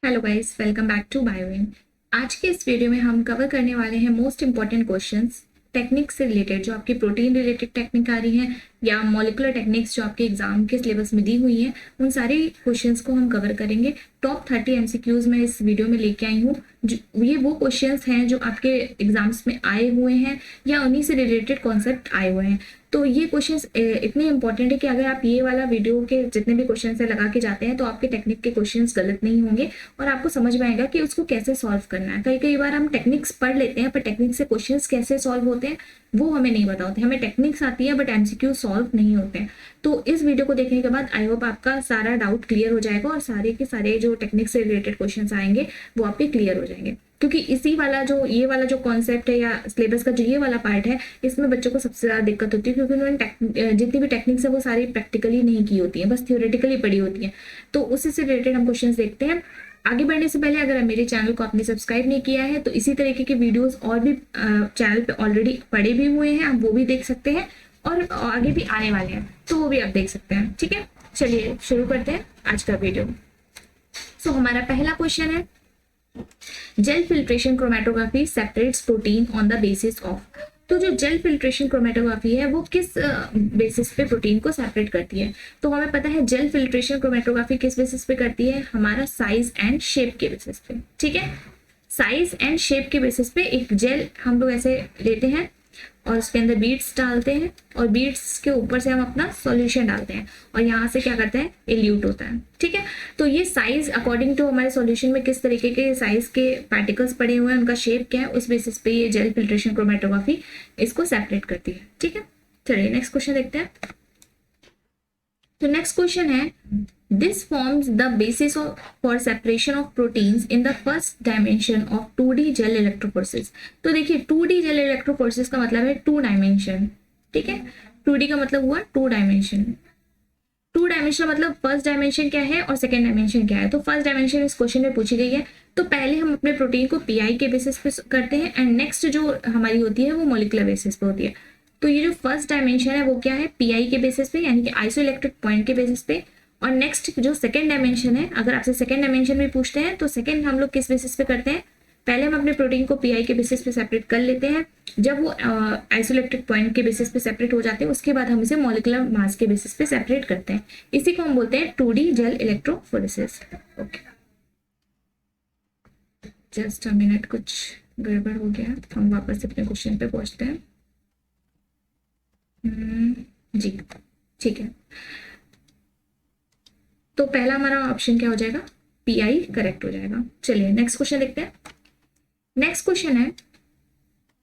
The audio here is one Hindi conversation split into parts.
Hello guys, welcome back to बायोइन। आज के इस वीडियो में हम कवर करने वाले हैं मोस्ट इंपॉर्टेंट क्वेश्चंस टेक्निक से रिलेटेड, जो आपकी प्रोटीन रिलेटेड टेक्निक आ रही हैं या मॉलिकुलर टेक्निक्स जो आपके एग्जाम के सिलेबस में दी हुई हैं। उन सारी क्वेश्चंस को हम कवर करेंगे। टॉप 30 एमसीक्यूज में इस वीडियो में लेके आई हूँ। ये वो क्वेश्चंस हैं जो आपके एग्जाम्स में आए हुए हैं या उन्हीं से रिलेटेड कॉन्सेप्ट आए हुए हैं। तो ये क्वेश्चंस इतने इंपॉर्टेंट है कि अगर आप ये वाला वीडियो के जितने भी क्वेश्चन है लगा के जाते हैं तो आपके टेक्निक के क्वेश्चंस गलत नहीं होंगे और आपको समझ में आएगा कि उसको कैसे सॉल्व करना है। कई कई बार हम टेक्निक्स पढ़ लेते हैं पर टेक्निक से क्वेश्चंस कैसे सॉल्व होते हैं वो हमें नहीं पता होते। हमें टेक्निक्स आती है बट एमसीक्यू सॉल्व नहीं होते हैं। तो इस वीडियो को देखने के बाद आई होप आपका सारा डाउट क्लियर हो जाएगा और सारे के सारे जो टेक्निक से रिलेटेड क्वेश्चन आएंगे वो आपके क्लियर हो जाएंगे। क्योंकि इसी वाला जो ये वाला जो कॉन्सेप्ट है या सिलेबस का जो ये वाला पार्ट है, इसमें बच्चों को सबसे ज़्यादा दिक्कत होती है क्योंकि उन्होंने जितनी भी टेक्निक्स है वो सारी प्रैक्टिकली नहीं की होती है, बस थियोरेटिकली पढ़ी होती है। तो उसी से रिलेटेड हम क्वेश्चन देखते हैं। आगे बढ़ने से पहले अगर मेरे चैनल को आपने सब्सक्राइब नहीं किया है तो इसी तरीके के वीडियोस और भी चैनल पे ऑलरेडी पड़े भी हुए हैं, आप वो भी देख सकते हैं और आगे भी आने वाले हैं तो वो भी आप देख सकते हैं। ठीक है, चलिए शुरू करते हैं आज का वीडियो। सो हमारा पहला क्वेश्चन है, gel filtration chromatography separates protein on the basis of. तो जो जेल फिल्ट्रेशन क्रोमेटोग्राफी है वो किस बेसिस पे प्रोटीन को सेपरेट करती है? तो हमें पता है जेल फिल्ट्रेशन क्रोमेटोग्राफी किस बेसिस पे करती है, हमारा साइज एंड शेप के बेसिस पे। ठीक है, साइज एंड शेप के बेसिस पे एक जेल हम लोग ऐसे लेते हैं और उसके अंदर बीड्स डालते हैं और बीड्स के ऊपर से हम अपना सॉल्यूशन डालते हैं और यहाँ से क्या करते हैं, इल्यूट होता है। ठीक है, तो ये साइज अकॉर्डिंग टू हमारे सॉल्यूशन में किस तरीके के साइज के पार्टिकल्स पड़े हुए हैं, उनका शेप क्या है, उस बेसिस पे ये जेल फिल्ट्रेशन क्रोमेटोग्राफी इसको सेपरेट करती है। ठीक है, चलिए नेक्स्ट क्वेश्चन देखते हैं। तो नेक्स्ट क्वेश्चन है, this forms the basis for separation of proteins in the first dimension of 2D gel electrophoresis. तो देखिए 2D जेल इलेक्ट्रोफोरेसिस का मतलब है 2 डायमेंशन। ठीक है, 2D का मतलब हुआ 2 डायमेंशन। 2 डायमेंशन मतलब फर्स्ट डायमेंशन क्या है और सेकेंड डायमेंशन क्या है। तो फर्स्ट डायमेंशन इस क्वेश्चन में पूछी गई है। तो पहले हम अपने प्रोटीन को पीआई के बेसिस पे करते हैं एंड नेक्स्ट जो हमारी होती है वो मोलिकुलर बेसिस पे होती है। तो ये जो फर्स्ट डायमेंशन है वो क्या है, पीआई के बेसिस पे यानी कि आइसोइलेक्ट्रिक पॉइंट के बेसिस पे। और नेक्स्ट जो सेकेंड डायमेंशन है, अगर आपसे सेकेंड डायमेंशन भी पूछते हैं तो सेकेंड हम लोग किस बेसिस पे करते हैं, पहले हम अपने प्रोटीन को पीआई के बेसिस पे सेपरेट कर लेते हैं। जब वो आइसोइलेक्ट्रिक पॉइंट के बेसिस पे सेपरेट हो जाते हैं उसके बाद हम इसे मॉलिक्यूलर मास के बेसिस पे सेपरेट करते हैं। इसी को हम बोलते हैं 2D gel electrophoresis. Okay, just a minute, कुछ गड़बड़ हो गया, हम वापस अपने क्वेश्चन पे पहुंचते हैं। जी ठीक है, तो पहला हमारा ऑप्शन क्या हो जाएगा, पीआई करेक्ट हो जाएगा। चलिए नेक्स्ट क्वेश्चन देखते हैं। नेक्स्ट क्वेश्चन है,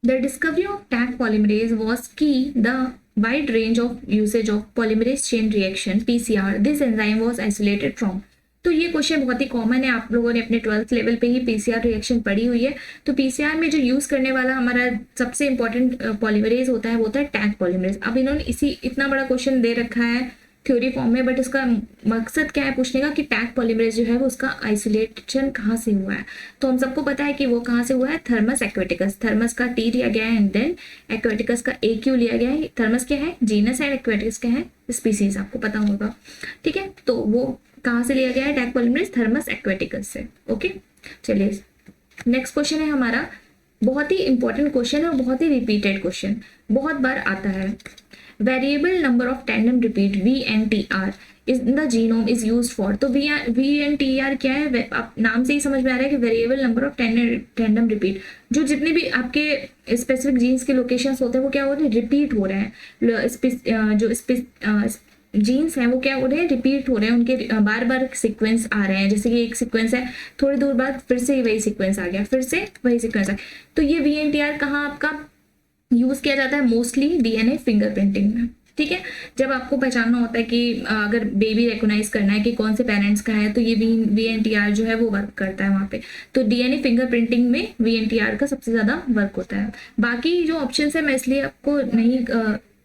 the discovery of tag polymerase was की the wide range of usage of polymerase chain reaction PCR this enzyme was isolated from। तो ये क्वेश्चन बहुत ही कॉमन है, आप लोगों ने अपने 12th लेवल पे ही पीसीआर रिएक्शन पढ़ी हुई है। तो पीसीआर में जो यूज करने वाला हमारा सबसे इंपॉर्टेंट पॉलीमरेज होता है वो होता है टैग पॉलीमरेज। अब इन्होंने इतना बड़ा क्वेश्चन दे रखा है थ्योरी फॉर्म में, बट उसका मकसद क्या है पूछने का कि टैग पॉलीमरेज जो है वो उसका आइसोलेशन कहाँ से हुआ है। तो हम सबको पता है कि वो कहाँ से हुआ है, थर्मस एक्वेटिकस। थर्मस का टी लिया गया है एंड देन एक्वेटिकस का AQ लिया गया है। थर्मस क्या है, जीनस है, एक्वेटिकस क्या है, स्पीसीज, आपको पता होगा। ठीक है, तो वो कहाँ से लिया गया है टैग पॉलीमरेज, थर्मस एक्वेटिकस से। ओके, चलिए नेक्स्ट क्वेश्चन है हमारा, बहुत ही इंपॉर्टेंट क्वेश्चन है और बहुत ही रिपीटेड क्वेश्चन, बहुत बार आता है। Variable number of tandem repeat VNTR in the genome is used for. तो VNTR क्या है, आप नाम से ही समझ में आ रहा है कि variable number of tandem repeat. जो जितने भी आपके स्पेसिफिक जीन्स के लोकेशंस होते हैं वो क्या हो रहे हैं, रिपीट हो रहे हैं। जो जीन्स हैं वो क्या हो रहे हैं, रिपीट हो रहे हैं, उनके बार बार सीक्वेंस आ रहे हैं। जैसे कि एक सीक्वेंस है, थोड़ी दूर बाद फिर से वही सीक्वेंस आ गया, फिर से वही सीक्वेंस आ गया। तो ये VNTR कहाँ आपका यूज किया जाता है, मोस्टली DNA फिंगरप्रिंटिंग में। ठीक है, जब आपको पहचानना होता है कि अगर बेबी रिकॉग्नाइज करना है कि कौन से पेरेंट्स का है तो ये VNTR जो है वो वर्क करता है वहाँ पे। तो DNA फिंगरप्रिंटिंग में VNTR का सबसे ज्यादा वर्क होता है। बाकी जो ऑप्शन है मैं इसलिए आपको नहीं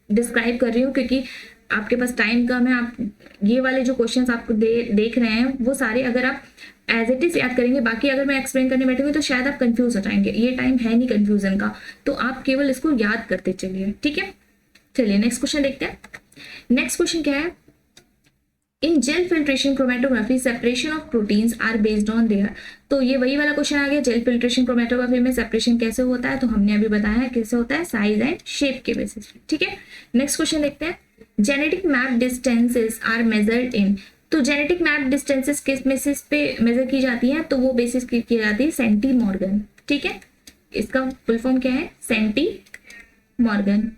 डिस्क्राइब कर रही हूँ क्योंकि आपके पास टाइम कम है। आप ये वाले जो क्वेश्चंस आपको देख रहे हैं वो सारे अगर आप एज इट इज याद करेंगे, बाकी अगर मैं एक्सप्लेन करने बैठूंगी तो शायद आप कंफ्यूज हो जाएंगे। ये टाइम है नहीं कंफ्यूजन का, तो आप केवल इसको याद करते चलिए। ठीक है, चलिए नेक्स्ट क्वेश्चन देखते हैं। नेक्स्ट क्वेश्चन क्या है, in gel filtration chromatography separation of proteins are based on their. तो ये वही वाला क्वेश्चन आ गया, जेल फिल्ट्रेशन क्रोमेटोग्राफी में सेपरेशन कैसे होता है, तो हमने अभी बताया है कैसे होता है, साइज एंड शेप के बेसिस पे। ठीक है, नेक्स्ट क्वेश्चन देखते हैं। Genetic map distances are measured in. तो जेनेटिक मैप डिस्टेंसेस किस बेसिस पे मेजर की जाती है, तो वो बेसिस की जाती है सेंटी मॉर्गन। ठीक है, इसका फुल फॉर्म क्या है, सेंटी मॉर्गन।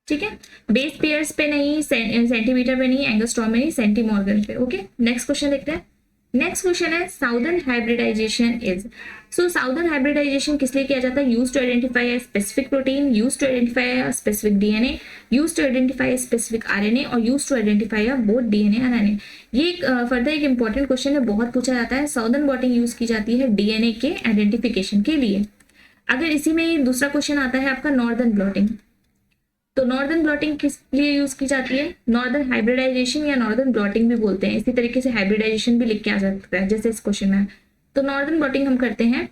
ठीक है, बेस पेयर्स पे नहीं, सेंटीमीटर पे नहीं, एंगस्ट्रॉम में नहीं, सेंटी मॉर्गन पे। ओके, नेक्स्ट क्वेश्चन देखते हैं। नेक्स्ट क्वेश्चन है Southern hybridization is. So Southern hybridization किस लिए किया जाता है, use to identify a specific protein, use to identify a specific DNA, use to identify a specific RNA और use to identify a both DNA and RNA. ये फर्दर एक इंपॉर्टेंट क्वेश्चन है, बहुत पूछा जाता है। साउदर्न ब्लॉटिंग यूज की जाती है डीएनए के आइडेंटिफिकेशन के लिए। अगर इसी में दूसरा क्वेश्चन आता है आपका नॉर्दर्न ब्लॉटिंग, तो नॉर्दर्न ब्लॉटिंग किस लिए यूज की जाती है, नॉर्दर्न हाइब्रिडाइजेशन या नॉर्दर्न ब्लॉटिंग भी बोलते हैं, इसी तरीके से हाइब्रिडाइजेशन भी लिख के आ सकता है जैसे इस क्वेश्चन में। तो नॉर्दर्न ब्लॉटिंग हम करते हैं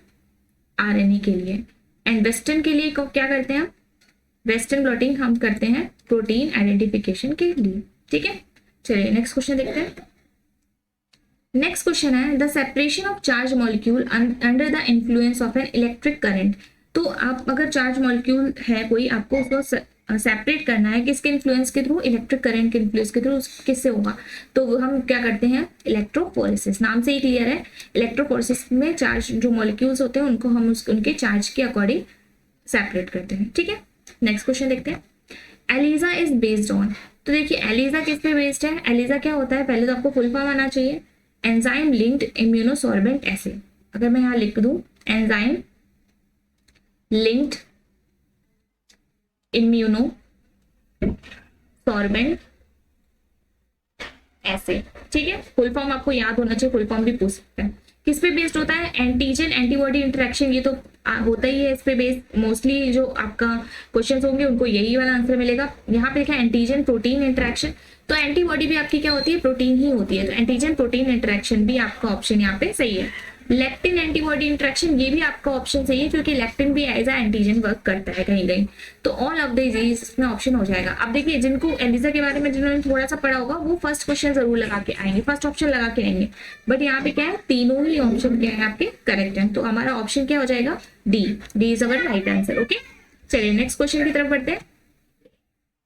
आरएनए के लिए, एंड वेस्टर्न के लिए क्या करते हैं, वेस्टर्न ब्लॉटिंग हम करते हैं प्रोटीन आइडेंटिफिकेशन के लिए। ठीक है, चलिए नेक्स्ट क्वेश्चन देखते हैं। नेक्स्ट क्वेश्चन है the separation of charge molecule under the influence of an electric current. तो आप अगर चार्ज मॉलिक्यूल है कोई, आपको उसको सेपरेट करना है किसके इन्फ्लुएंस के थ्रू, इलेक्ट्रिक करंट के इन्फ्लुएंस के थ्रू, किससे होगा, तो हम क्या करते हैं, इलेक्ट्रोफोरेसिस। नाम से ही क्लियर है, इलेक्ट्रोफोरेसिस में चार्ज जो मॉलिक्यूल्स होते हैं उनको हम उनके चार्ज के अकॉर्डिंग सेपरेट करते हैं। ठीक है, नेक्स्ट क्वेश्चन देखते हैं। ELISA is based on. तो देखिए एलिजा किस पे बेस्ड है, एलिजा क्या होता है, पहले तो आपको फुल फॉर्म आना चाहिए, एंजाइम लिंक्ड इम्यूनोसॉर्बेंट एसे। अगर मैं यहाँ लिख दूं एंजाइम लिंक्ड इम्यूनो सॉर्बेंट ऐसे। ठीक है, फुल फॉर्म आपको याद होना चाहिए, फुल फॉर्म भी पूछ सकते हैं। किस पे बेस्ड होता है, एंटीजन एंटीबॉडी इंटरेक्शन, ये तो होता ही है इस पे बेस्ड। मोस्टली जो आपका क्वेश्चंस होंगे उनको यही वाला आंसर मिलेगा। यहाँ पे लिखा है एंटीजन प्रोटीन इंटरेक्शन, तो एंटीबॉडी भी आपकी क्या होती है, प्रोटीन ही होती है, तो एंटीजन प्रोटीन इंटरेक्शन भी आपका ऑप्शन यहाँ पे सही है। लेक्टिन एंटीबॉडी इंटरेक्शन, ये भी आपका ऑप्शन सही है क्योंकि लेक्टिन भी एज अ एंटीजन वर्क करता है कहीं कहीं, तो ऑल ऑफ द इसमें ऑप्शन हो जाएगा। अब देखिए जिनको एलिजा के बारे में जिन्होंने थोड़ा सा पढ़ा होगा वो फर्स्ट क्वेश्चन जरूर लगा के आएंगे, फर्स्ट ऑप्शन लगा के आएंगे, बट यहाँ पे क्या है, तीनों ही ऑप्शन क्या है आपके करेक्ट है, तो हमारा ऑप्शन क्या हो जाएगा, D. D is our right answer. Okay, चलिए नेक्स्ट क्वेश्चन की तरफ बढ़ते हैं।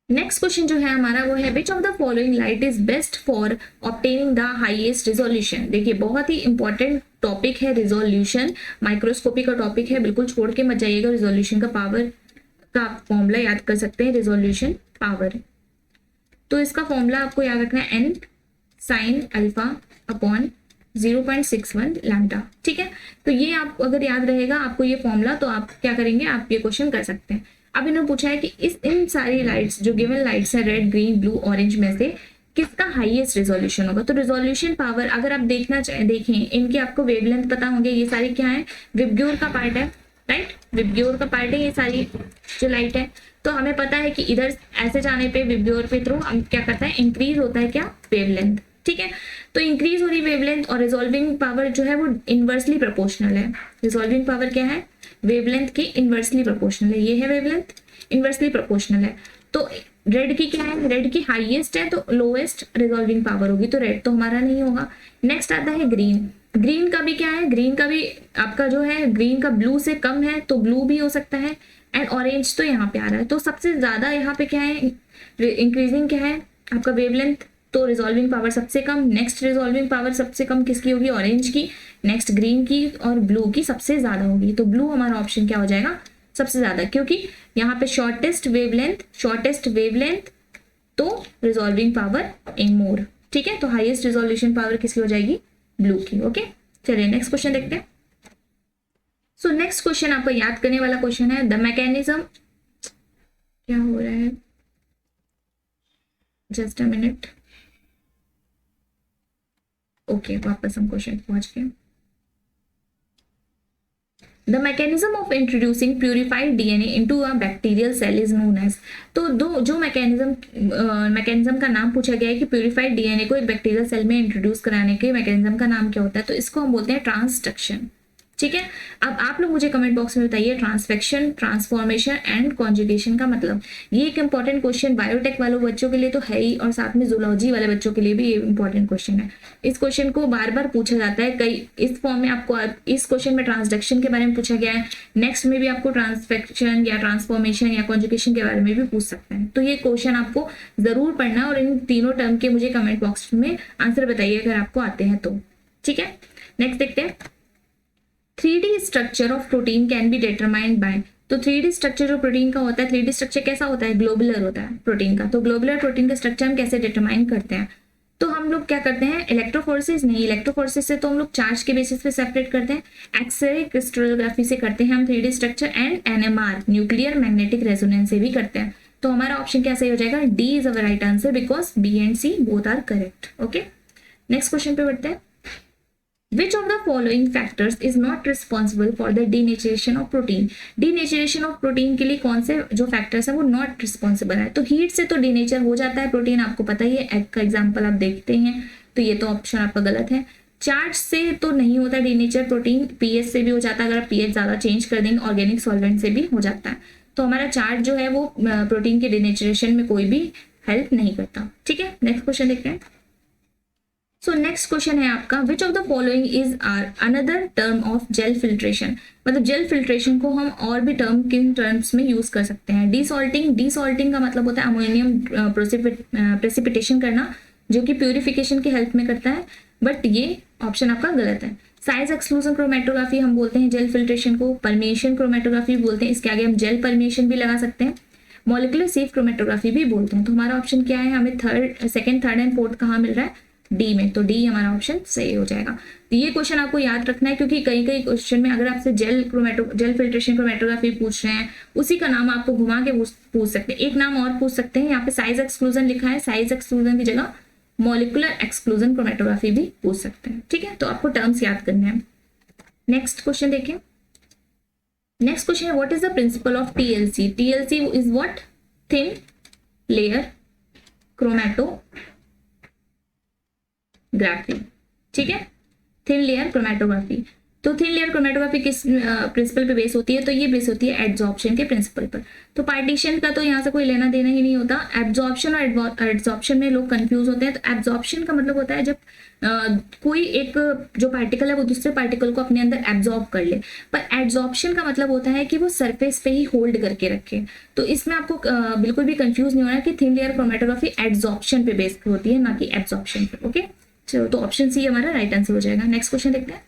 नेक्स्ट क्वेश्चन जो है हमारा वो है विच of the following light is best for obtaining the highest resolution. देखिए बहुत ही इंपॉर्टेंट टॉपिक है रिजोल्यूशन, माइक्रोस्कोपी का टॉपिक है, बिल्कुल छोड़ के मत जाइएगा। रिजोल्यूशन का पावर का फॉर्मूला याद कर सकते हैं, रिजोल्यूशन पावर, तो इसका फॉर्मूला आपको याद रखना है n sine alpha upon 0.61 lambda. ठीक है, तो ये आप अगर याद रहेगा आपको ये फॉर्मूला, तो आप क्या करेंगे, आप ये क्वेश्चन कर सकते हैं। अब इन्होंने पूछा है कि इन सारी लाइट्स जो गिवन लाइट्स है रेड ग्रीन ब्लू ऑरेंज में से किसका हाईएस्ट रिजोल्यूशन होगा। तो रिजोल्यूशन पावर अगर आप देखें इनके आपको वेवलेंथ पता होंगे, ये सारी क्या है, विबग्योर का पार्ट है, राइट, विबग्योर का पार्ट है ये सारी जो लाइट है। तो हमें पता है कि इधर ऐसे जाने पे विबग्योर पे थ्रू हम क्या करता है, इंक्रीज होता है क्या, वेवलेंथ। ठीक है, तो इंक्रीज हो रही वेवलेंथ और रिजोल्विंग पावर जो है वो इनवर्सली प्रोपोर्शनल है। रिजोल्विंग पावर क्या है, वेवलेंथ के इनवर्सली प्रोपोर्शनल है, ये है वेवलेंथ, इनवर्सली प्रोपोर्शनल है। तो रेड की क्या है, रेड की हाईएस्ट है तो लोएस्ट रिजोल्विंग पावर होगी, तो रेड तो हमारा नहीं होगा। नेक्स्ट आता है ग्रीन, ग्रीन का भी क्या है, ग्रीन का भी आपका जो है ग्रीन का ब्लू से कम है तो ब्लू भी हो सकता है, एंड ऑरेंज तो यहाँ पे आ रहा है। तो सबसे ज्यादा यहाँ पे क्या है, इंक्रीजिंग क्या है आपका वेवलेंथ, तो रिजोल्विंग पावर सबसे कम। नेक्स्ट रिजोल्विंग पावर सबसे कम किसकी होगी, ऑरेंज की, नेक्स्ट ग्रीन की और ब्लू की सबसे ज्यादा होगी, तो ब्लू हमारा ऑप्शन क्या हो जाएगा, सबसे ज्यादा, क्योंकि यहाँ पे शॉर्टेस्ट वेवलेंथ तो रिजोल्विंग पावर इन मोर। ठीक है, तो हाईएस्ट रिजोल्यूशन पावर किसकी हो जाएगी, ब्लू की। ओके, चलिए नेक्स्ट क्वेश्चन देखते हैं। सो नेक्स्ट क्वेश्चन आपको याद करने वाला क्वेश्चन है द मैकेनिज्म, क्या हो रहा है, जस्ट अ मिनट। ओके, वापस हम क्वेश्चन पहुंच गए। The mechanism of introducing purified DNA into a bacterial cell is known as। तो जो मैकेनिज्म का नाम पूछा गया है कि प्यूरिफाइड डीएनए को एक बैक्टीरियल सेल में इंट्रोड्यूस कराने के मैकेनिज्म का नाम क्या होता है, तो इसको हम बोलते हैं ट्रांसडक्शन। ठीक है। अब आप लोग मुझे कमेंट बॉक्स में बताइए ट्रांसफेक्शन, ट्रांसफॉर्मेशन एंड कॉन्जुगेशन का मतलब। ये एक इंपॉर्टेंट क्वेश्चन बायोटेक वालों बच्चों के लिए तो है ही, और साथ में जूलॉजी वाले बच्चों के लिए भी ये इंपॉर्टेंट क्वेश्चन है। इस क्वेश्चन को बार बार पूछा जाता है, कई इस फॉर्म में आपको इस क्वेश्चन में ट्रांसडक्शन के बारे में पूछा गया है, नेक्स्ट में भी आपको ट्रांसफेक्शन या ट्रांसफॉर्मेशन या कॉन्जुगेशन के बारे में भी पूछ सकते हैं। तो ये क्वेश्चन आपको जरूर पढ़ना है और इन तीनों टर्म के मुझे कमेंट बॉक्स में आंसर बताइए अगर आपको आते हैं तो। ठीक है, नेक्स्ट देखते हैं। 3D structure of protein can be determined by. तो 3D स्ट्रक्चर जो प्रोटीन का होता है, 3D स्ट्रक्चर कैसा होता है, ग्लोबुलर होता है प्रोटीन का। तो ग्लोबुलर प्रोटीन का स्ट्रक्चर हम कैसे डिटरमाइन करते हैं, तो हम लोग क्या करते हैं, इलेक्ट्रोफोरेसिस नहीं, इलेक्ट्रोफोरेसिस से तो हम लोग चार्ज के बेसिस पे सेपरेट करते हैं, एक्सरे क्रिस्टलोग्राफी से करते हैं हम 3D structure, and NMR nuclear magnetic resonance से भी करते हैं। तो हमारा ऑप्शन क्या सही हो जाएगा, D is our right answer because B and C both are correct. Okay, next question पे बढ़ते हैं। Which of the following factors is not responsible for the denaturation of protein? Denaturation of protein के लिए कौन से जो फैक्टर्स है वो नॉट रिस्पॉन्सिबल है। तो हीट से तो डीनेचर हो जाता है प्रोटीन, आपको पता ही है, एग का एग्जांपल आप देखते हैं, तो ये तो ऑप्शन आपका गलत है। चार्ज से तो नहीं होता डीनेचर प्रोटीन, पीएच से भी हो जाता है, अगर आप पीएच ज्यादा चेंज कर देंगे, ऑर्गेनिक सॉल्वेंट से भी हो जाता है। तो हमारा चार्ज जो है वो प्रोटीन के डीनेचरेशन में कोई भी हेल्प नहीं करता। ठीक है, नेक्स्ट क्वेश्चन देखते हैं। सो नेक्स्ट क्वेश्चन है आपका, which of the following is are another term of gel filtration. मतलब जेल फिल्ट्रेशन को हम और भी किन टर्म्स में यूज कर सकते हैं। डीसॉल्टिंग, डीसॉल्टिंग का मतलब होता है अमोनियम प्रेसिपिटेशन करना, जो कि प्यूरिफिकेशन की हेल्प में करता है, बट ये ऑप्शन आपका गलत है। साइज एक्सक्लूजन क्रोमेटोग्राफी हम बोलते हैं जेल फिल्ट्रेशन को, परमिएशन क्रोमेटोग्राफी बोलते हैं, इसके आगे हम जेल परमिएशन भी लगा सकते हैं, मॉलिक्यूलर सेफ क्रोमेटोग्राफी भी बोलते हैं। तो हमारा ऑप्शन क्या है, हमें सेकंड, थर्ड एंड फोर्थ कहाँ मिल रहा है, डी में, तो डी हमारा ऑप्शन सही हो जाएगा। तो ये क्वेश्चन आपको याद रखना है, क्योंकि कई क्वेश्चन में अगर आपसे जेल फिल्ट्रेशन क्रोमेटोग्राफी पूछ रहे हैं, उसी का नाम आपको घुमा के पूछ सकते हैं, एक नाम और पूछ सकते हैं। यहाँ पे साइज एक्सक्लूजन लिखा है, साइज एक्सक्लूजन की जगह मॉलिक्यूलर एक्सक्लूजन क्रोमेटोग्राफी भी पूछ सकते हैं। ठीक है, तो आपको टर्म्स याद करने हैं। नेक्स्ट क्वेश्चन देखिए। नेक्स्ट क्वेश्चन है, what is the principle of TLC? TLC is what, thin layer chromatography. ठीक है, थिन लेयर क्रोमेटोग्राफी। तो थिन लेयर क्रोमेटोग्राफी किस प्रिंसिपल पे बेस होती है, तो ये बेस होती है एड्सॉर्प्शन के प्रिंसिपल पर। तो पार्टीशन का तो यहाँ से कोई लेना देना ही नहीं होता। एब्जॉर्प्शन और एड्सॉर्प्शन में लोग कंफ्यूज होते हैं। तो एब्जॉर्प्शन का मतलब होता है जब कोई एक जो पार्टिकल है वो दूसरे पार्टिकल को अपने अंदर एब्जॉर्ब कर ले, पर एड्सॉर्प्शन का मतलब होता है कि वो सरफेस पे ही होल्ड करके रखे। तो इसमें आपको बिल्कुल भी कंफ्यूज नहीं होना है कि थिन लेयर क्रोमेटोग्राफी एड्सॉर्प्शन पे बेस्ड होती है, ना कि एब्जॉर्प्शन पे। ओके, चलो, तो ऑप्शन सी हमारा राइट आंसर हो जाएगा। नेक्स्ट क्वेश्चन देखते हैं।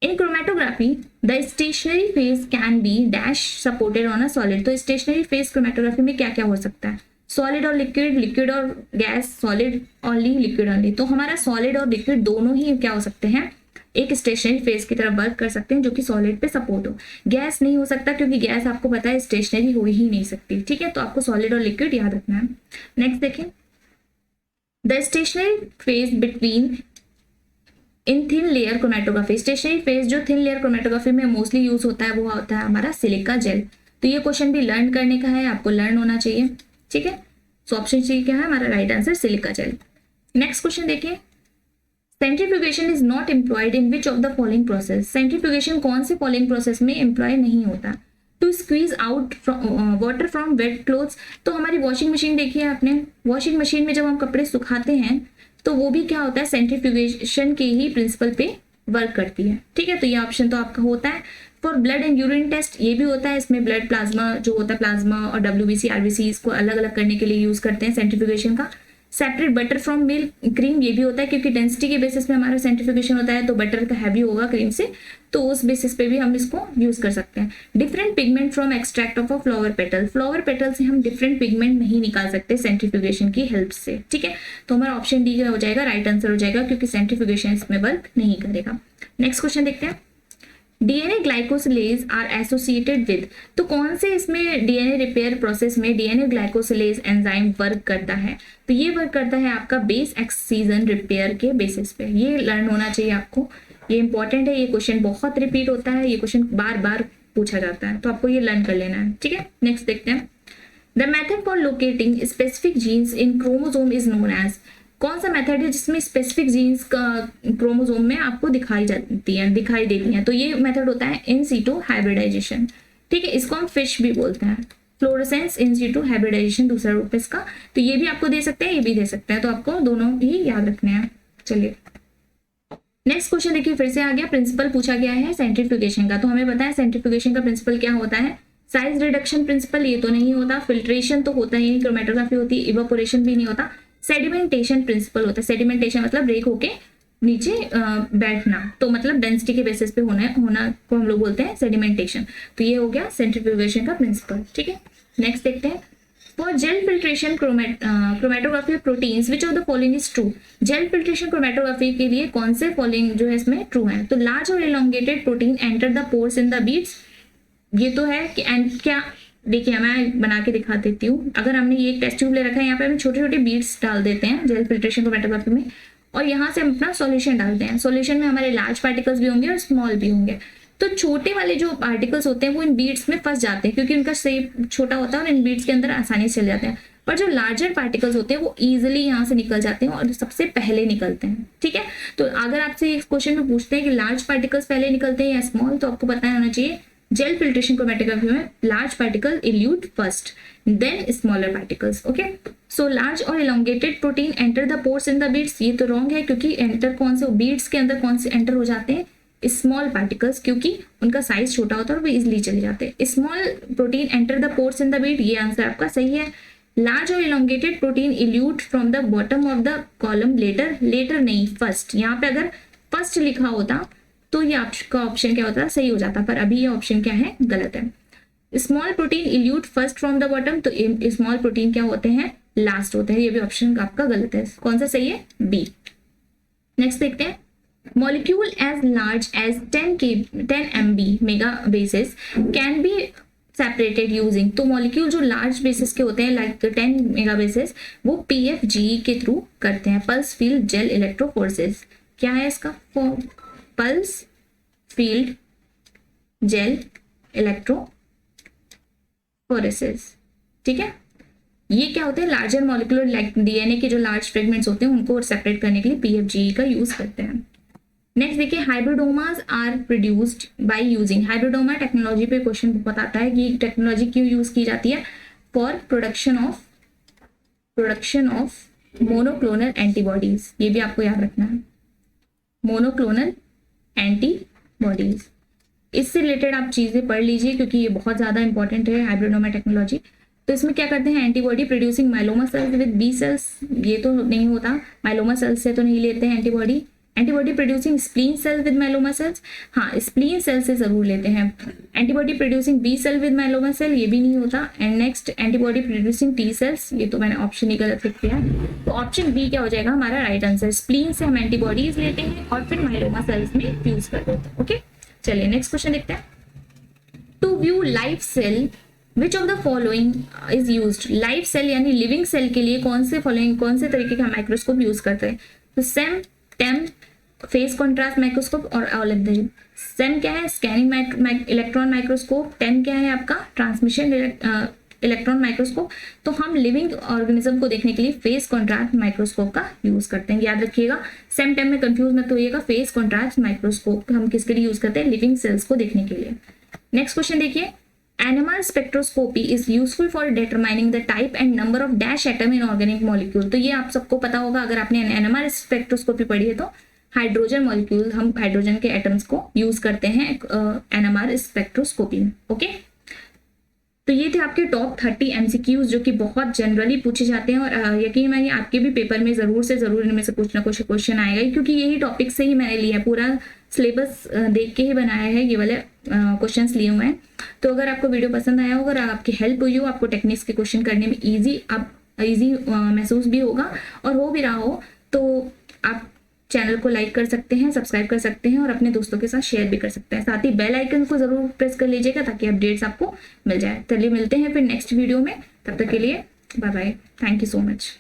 In chromatography, the stationary phase can be dash supported on a solid। तो stationary phase chromatography में क्या क्या हो सकता है, सॉलिड और लिक्विड, लिक्विड और gas, solid only, liquid only. तो हमारा सॉलिड और लिक्विड दोनों ही क्या हो सकते हैं, एक स्टेशनरी फेज की तरफ वर्क कर सकते हैं, जो कि सॉलिड पे सपोर्ट हो। गैस नहीं हो सकता, क्योंकि गैस आपको पता है स्टेशनरी हो ही नहीं सकती। ठीक है, तो आपको सॉलिड और लिक्विड याद रखना है। नेक्स्ट देखिए, the stationary phase between in thin layer chromatography. Stationary phase जो थिन लेयर क्रोमेटोग्राफी में मोस्टली यूज होता है वो होता है हमारा सिलिका जेल। तो ये क्वेश्चन भी लर्न करने का है, आपको लर्न होना चाहिए। ठीक है, सो ऑप्शन सी क्या है हमारा right answer, silica gel. Next question देखिए, centrifugation is not employed in which of the following process. Centrifugation कौन से फॉलोइंग प्रोसेस में एम्प्लॉय नहीं होता, to squeeze out water from wet clothes. तो हमारी वॉशिंग मशीन देखिए आपने, वॉशिंग मशीन में जब हम कपड़े सुखाते हैं तो वो भी क्या होता है, सेंट्रीफ्यूगेशन के ही प्रिंसिपल पे वर्क करती है। ठीक है, तो ये ऑप्शन तो आपका होता है। For blood and urine test ये भी होता है, इसमें ब्लड प्लाज्मा जो होता है, प्लाज्मा और WBC RBC इसको अलग अलग करने के लिए यूज करते हैं सेंट्रीफ्यूगेशन का। Separate butter from milk cream ये भी होता है, क्योंकि डेंसिटी के बेसिस पे हमारा सेंट्रीफ्यूगेशन होता है, तो बटर का हैवी होगा क्रीम से, तो उस बेसिस पे भी हम इसको यूज कर सकते हैं। Different pigment from extract of a flower petal. Flower petal से हम डिफरेंट पिगमेंट नहीं निकाल सकते सेंट्रीफ्यूगेशन की हेल्प से। ठीक है, तो हमारा ऑप्शन डी हो जाएगा, राइट आंसर हो जाएगा, क्योंकि सेंट्रीफ्यूगेशन इसमें वर्क नहीं करेगा। नेक्स्ट क्वेश्चन देखते हैं। DNA glycosylase are associated with. तो कौन से इसमें DNA रिपेयर प्रोसेस में DNA ग्लाइकोसिलेज एंजाइम वर्क करता है, तो ये वर्क करता है आपका बेस एक्सीजन रिपेयर के बेसिस पे। ये लर्न होना चाहिए आपको, ये इंपॉर्टेंट है, ये क्वेश्चन बहुत रिपीट होता है, ये क्वेश्चन बार बार पूछा जाता है, तो आपको ये लर्न कर लेना है। ठीक है, नेक्स्ट देखते हैं। The method for locating specific genes in chromosome is known as. कौन सा मेथड है जिसमें स्पेसिफिक जीन्स का क्रोमोसोम में आपको दिखाई देती है, तो ये मेथड होता है इन सीटू हाइब्रिडाइजेशन। ठीक है, इसको हम फिश भी बोलते हैं, फ्लोरोसेंस इन सीटू हाइब्रिडाइजेशन दूसरा रूप है इसका। तो ये भी आपको दे सकते हैं, ये भी दे सकते हैं, तो आपको दोनों ही याद रखने हैं। चलिए नेक्स्ट क्वेश्चन देखिए, फिर से आ गया, प्रिंसिपल पूछा गया है सेंट्रीफ्यूगेशन का। तो हमें पता है सेंट्रीफ्यूगेशन का प्रिंसिपल क्या होता है, साइज रिडक्शन प्रिंसिपल ये तो नहीं होता, फिल्ट्रेशन तो होता ही नहीं, क्रोमेटोग्राफी होती है, इवापोरेशन भी नहीं होता, सेडिमेंटेशन प्रिंसिपल होता है। सेडिमेंटेशन मतलब ब्रेक होके नीचे बैठना, तो मतलब डेंसिटी के बेसिस पे होना को हम लोग बोलते हैं सेडिमेंटेशन। तो ये हो गया सेंट्रीफ्यूगेशन का प्रिंसिपल। ठीक है, नेक्स्ट देखते हैं, for gel filtration chromatography of proteins which of the following is true. Gel filtration chromatography के लिए कौन से फॉलोइंग जो है इसमें ट्रू है, तो लार्ज और elongated protein enter the pores in the beads, ये तो है कि एंड क्या, देखिए मैं बना के दिखा देती हूँ। अगर हमने ये एक टेस्ट ट्यूब ले रखा है, यहाँ पे हम छोटे छोटे बीड्स डाल देते हैं जेल फिल्ट्रेशन क्रोमेटोग्राफी में, और यहाँ से हम अपना सॉल्यूशन डालते हैं। सॉल्यूशन में हमारे लार्ज पार्टिकल्स भी होंगे और स्मॉल भी होंगे। तो छोटे वाले जो पार्टिकल्स होते हैं वो इन बीड्स में फंस जाते हैं क्योंकि उनका शेप छोटा होता है और इन बीड्स के अंदर आसानी से चले जाते हैं। पर जो लार्जर पार्टिकल्स होते हैं वो इजीली यहाँ से निकल जाते हैं और सबसे पहले निकलते हैं। ठीक है, तो अगर आपसे इस क्वेश्चन में पूछते हैं कि लार्ज पार्टिकल्स पहले निकलते हैं या स्मॉल, तो आपको पता होना चाहिए जेल फिल्ट्रेशन क्रोमेटोग्राफी में large particle elute first then smaller particles. Okay, so large और elongated protein enter the pores in the beads, ये तो रॉन्ग है क्योंकि एंटर कौन से बीड्स के अंदर कौन से एंटर हो जाते हैं, स्मॉल पार्टिकल्स, क्योंकि उनका साइज छोटा होता है और वो इजिली चले जाते हैं। Small protein enter the pores in the bead, ये आंसर आपका सही है। लार्ज और elongated protein elute from the bottom of the column later नहीं फर्स्ट। यहाँ पे अगर फर्स्ट लिखा होता तो ये आपका ऑप्शन क्या होता, सही हो जाता, पर अभी ये ऑप्शन क्या है, गलत है। Small protein elute first from the bottom, तो स्मॉल प्रोटीन क्या होते हैं, लास्ट होते हैं, ये भी ऑप्शन आपका गलत है। कौन सा सही है, बी। नेक्स्ट देखते हैं, molecule as large as 10 MB mega bases can be separated using, तो मॉलिक्यूल जो लार्ज बेसिस के होते हैं लाइक 10 मेगा बेसिस, वो PFGE के थ्रू करते हैं, पल्स फील्ड जेल इलेक्ट्रोफोरेसिस। क्या है इसका, पल्स फील्ड जेल इलेक्ट्रोफोरेसिस। ठीक है, ये क्या होते हैं, लार्जर मॉलिक्यूलर लाइक DNA के जो लार्ज फ्रेगमेंट्स होते हैं उनको सेपरेट करने के लिए PFGE का यूज करते हैं। नेक्स्ट देखिए, hybridomas are produced by using, hybridoma technology पे क्वेश्चन बहुत आता है कि टेक्नोलॉजी क्यों यूज की जाती है, for production of monoclonal antibodies, ये भी आपको याद रखना है, मोनोक्लोनल एंटीबॉडीज। इससे रिलेटेड आप चीजें पढ़ लीजिए क्योंकि ये बहुत ज्यादा इंपॉर्टेंट है हाइब्रिडोमा टेक्नोलॉजी। तो इसमें क्या करते हैं, antibody producing myeloma cells with B cells, ये तो नहीं होता, माइलोमा सेल्स से तो नहीं लेते हैं antibody. Antibody producing spleen cell with myeloma cells, हाँ स्प्लीन सेल से जरूर लेते हैं। Antibody producing B cell with myeloma cell, ये भी नहीं होता। And next antibody producing T cells, ये तो मैंने ऑप्शन ही गलत लिख दिया, तो ऑप्शन बी क्या हो जाएगा हमारा राइट आंसर। स्प्लीन से हम एंटीबॉडीज लेते हैं और फिर माइलोमा सेल्स में फ्यूज कर देते हैं। ओके, चलिए नेक्स्ट क्वेश्चन देखते हैं, to view life cell which of the following is used, life cell यानी लिविंग सेल के लिए कौन से तरीके का माइक्रोस्कोप यूज करते हैं, तो सेम, टेम, फेस कॉन्ट्रास्ट माइक्रोस्कोप और ऑल ऑफ द। सेम क्या है, स्कैनिंग इलेक्ट्रॉन माइक्रोस्कोप, टेम क्या है आपका, ट्रांसमिशन इलेक्ट्रॉन माइक्रोस्कोप। तो हम लिविंग ऑर्गेनिज्म को देखने के लिए फेस कॉन्ट्रास्ट माइक्रोस्कोप का यूज करते हैं, याद रखिएगा। सेम टाइम में कंफ्यूज मत होइएगा, फेस कॉन्ट्रास्ट माइक्रोस्कोप हम किसके लिए यूज करते हैं, लिविंग सेल्स को देखने के लिए। नेक्स्ट क्वेश्चन देखिए, NMR spectroscopy is useful for determining the type and number of dash atom in organic molecule। तो ये आप सबको पता होगा अगर आपने NMR स्पेक्ट्रोस्कोपी पढ़ी है, तो हाइड्रोजन मॉलिक्यूल, हम हाइड्रोजन के एटम्स को यूज करते हैं NMR स्पेक्ट्रोस्कोपी में। ओके, तो ये थे आपके टॉप 30 MCQs जो कि बहुत जनरली पूछे जाते हैं और यकीन मानिए आपके भी पेपर में जरूर से जरूर इनमें से कुछ ना कुछ क्वेश्चन आएगा, क्योंकि यही टॉपिक से ही मैंने लिया है, पूरा सिलेबस देख के ही बनाया है, ये वाले क्वेश्चंस लिए हुए हैं। तो अगर आपको वीडियो पसंद आया होगा, अगर आपकी हेल्प हुई हो, आपको टेक्निक्स के क्वेश्चन करने में इजी महसूस भी होगा और हो भी रहा हो, तो आप चैनल को लाइक कर सकते हैं, सब्सक्राइब कर सकते हैं और अपने दोस्तों के साथ शेयर भी कर सकते हैं। साथ ही बेल आइकन को जरूर प्रेस कर लीजिएगा ताकि अपडेट्स आपको मिल जाए। चलिए मिलते हैं फिर नेक्स्ट वीडियो में, तब तक के लिए bye bye, thank you so much.